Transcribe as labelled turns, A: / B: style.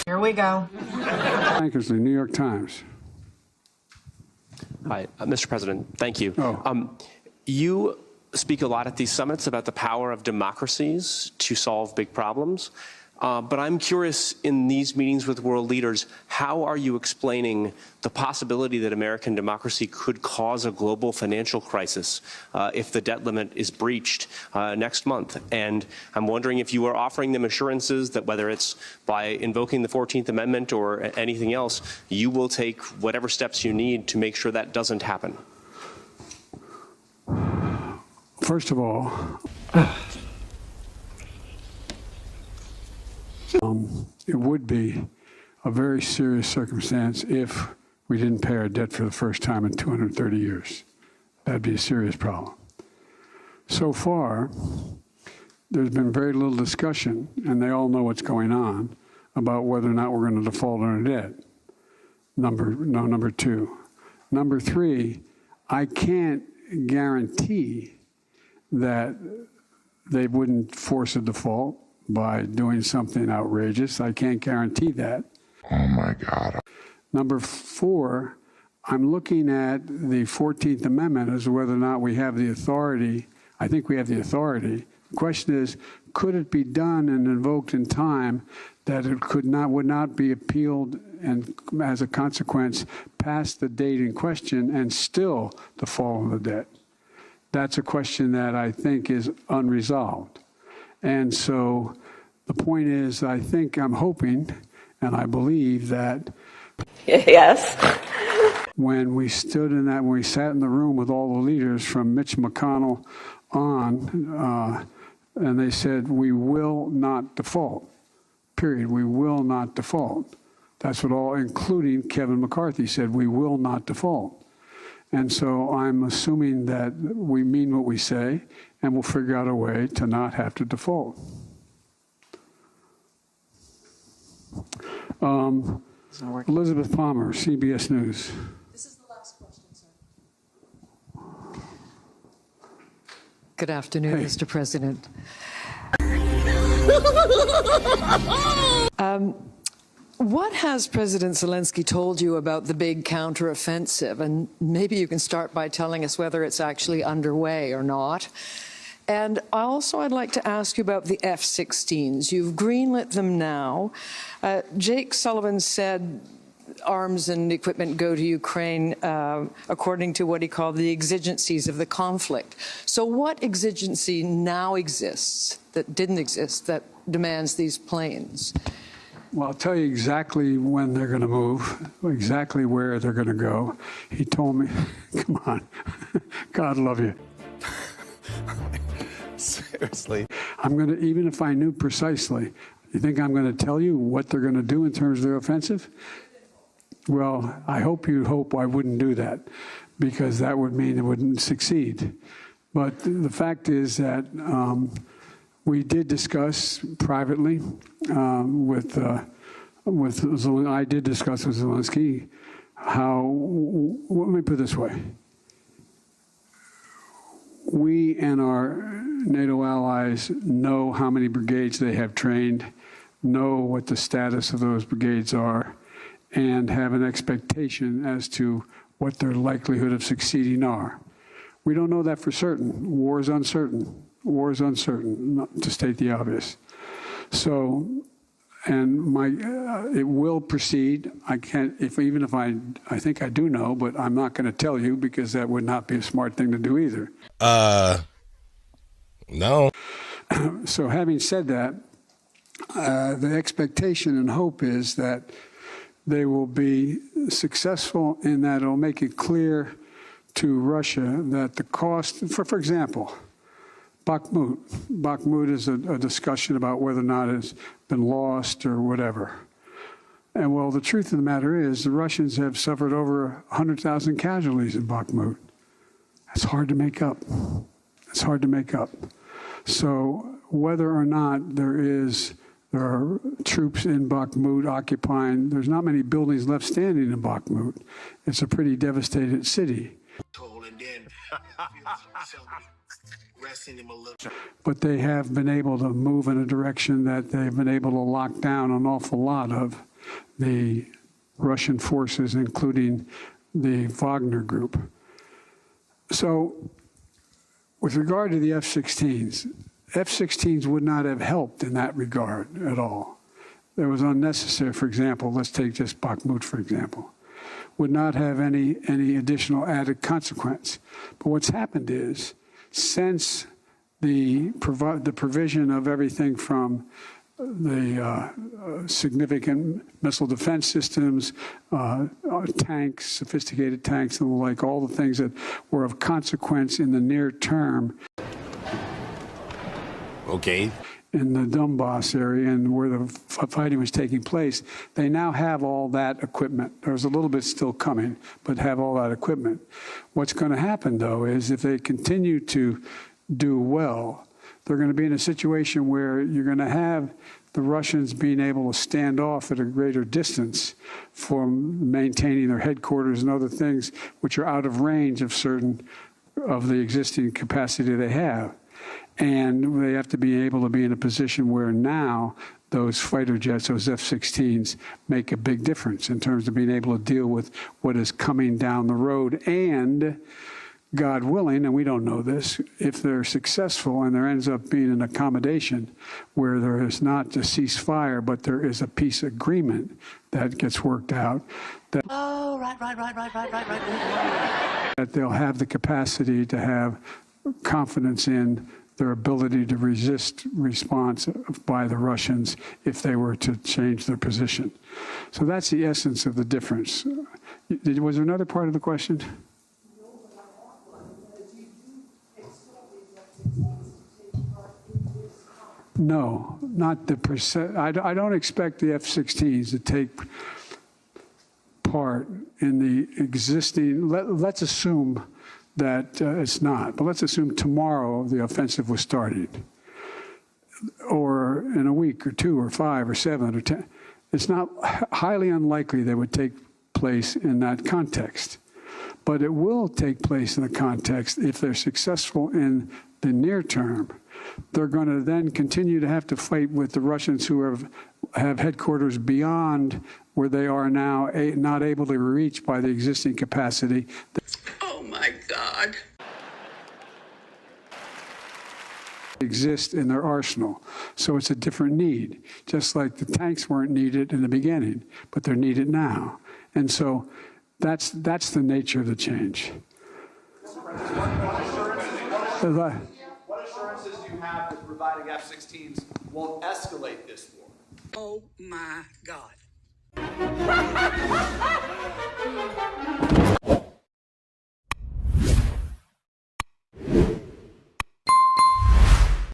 A: Here we go.
B: Tankersley, New York Times.
C: Hi, Mr. President, thank you.
B: Oh.
C: You speak a lot at these summits about the power of democracies to solve big problems. But I'm curious, in these meetings with world leaders, how are you explaining the possibility that American democracy could cause a global financial crisis if the debt limit is breached next month? And I'm wondering if you are offering them assurances that whether it's by invoking the 14th Amendment or anything else, you will take whatever steps you need to make sure that doesn't happen.
B: First of all, it would be a very serious circumstance if we didn't pay our debt for the first time in 230 years. That'd be a serious problem. So far, there's been very little discussion, and they all know what's going on, about whether or not we're going to default on our debt. Number two. Number three, I can't guarantee that they wouldn't force a default by doing something outrageous. I can't guarantee that.
D: Oh my God.
B: Number four, I'm looking at the 14th Amendment as to whether or not we have the authority. I think we have the authority. The question is, could it be done and invoked in time that it would not be appealed and as a consequence past the date in question and still default on the debt? That's a question that I think is unresolved. And so the point is, I'm hoping, and I believe that
A: Yes.
B: when we sat in the room with all the leaders from Mitch McConnell on, and they said, we will not default, period. We will not default. That's what all, including Kevin McCarthy, said, we will not default. And so I'm assuming that we mean what we say, and we'll figure out a way to not have to default. Elizabeth Palmer, CBS News.
E: This is the last question, sir.
F: Good afternoon, Mr. President. What has President Zelensky told you about the big counteroffensive? And maybe you can start by telling us whether it's actually underway or not. And I'd like to ask you about the F-16s. You've greenlit them now. Jake Sullivan said arms and equipment go to Ukraine according to what he called the exigencies of the conflict. So what exigency now exists that didn't exist that demands these planes?
B: Well, I'll tell you exactly when they're going to move, exactly where they're going to go. He told me, come on, God love you.
D: Seriously.
B: I'm going to, even if I knew precisely, you think I'm going to tell you what they're going to do in terms of their offensive? Well, I hope you hope I wouldn't do that, because that would mean it wouldn't succeed. But the fact is that we did discuss privately with Zelensky. I did discuss with Zelensky how, let me put it this way. We and our NATO allies know how many brigades they have trained, know what the status of those brigades are, and have an expectation as to what their likelihood of succeeding are. We don't know that for certain. War is uncertain. War is uncertain, not to state the obvious. So, and it will proceed. I can't, even if I think I do know, but I'm not going to tell you, because that would not be a smart thing to do either.
D: No.
B: So having said that, the expectation and hope is that they will be successful in that it'll make it clear to Russia that the cost, for example, Bakhmut is a discussion about whether or not it's been lost or whatever. And well, the truth of the matter is the Russians have suffered over 100,000 casualties in Bakhmut. That's hard to make up. It's hard to make up. So whether or not there are troops in Bakhmut occupying, there's not many buildings left standing in Bakhmut. It's a pretty devastated city. But they have been able to move in a direction that they've been able to lock down an awful lot of. the Russian forces, including the Wagner Group. So with regard to the F-16s, F-16s would not have helped in that regard at all. It was unnecessary. For example, let's take just Bakhmut, for example. Would not have any additional added consequence. But what's happened is, since the provision of everything from the significant missile defense systems, tanks, sophisticated tanks, and the like, all the things that were of consequence in the near term.
A: Okay.
B: In the Donbass area and where the fighting was taking place, they now have all that equipment. There's a little bit still coming, but have all that equipment. What's going to happen, though, is if they continue to do well, they're going to be in a situation where you're going to have the Russians being able to stand off at a greater distance from maintaining their headquarters and other things which are out of range of certain of the existing capacity they have. And they have to be able to be in a position where now those fighter jets, those F-16s, make a big difference in terms of being able to deal with what is coming down the road. And God willing, and we don't know this, if they're successful and there ends up being an accommodation where there is not a ceasefire, but there is a peace agreement that gets worked out, that, that they'll have the capacity to have confidence in their ability to resist response by the Russians if they were to change their position. So that's the essence of the difference. Was there another part of the question? No, not the percent. I don't expect the F-16s to take part in the existing, let's assume that it's not. But let's assume tomorrow the offensive was started, or in a week or 2 or 5 or 7 or 10. It's not highly unlikely they would take place in that context. But it will take place in the context if they're successful in the near term. They're going to then continue to have to fight with the Russians who have headquarters beyond where they are now, not able to reach by the existing capacity.
G: Oh my God.
B: Exist in their arsenal. So it's a different need, just like the tanks weren't needed in the beginning, but they're needed now. And so that's the nature of the change.
H: What assurances do you have that providing F-16s won't escalate this war?
G: Oh my God.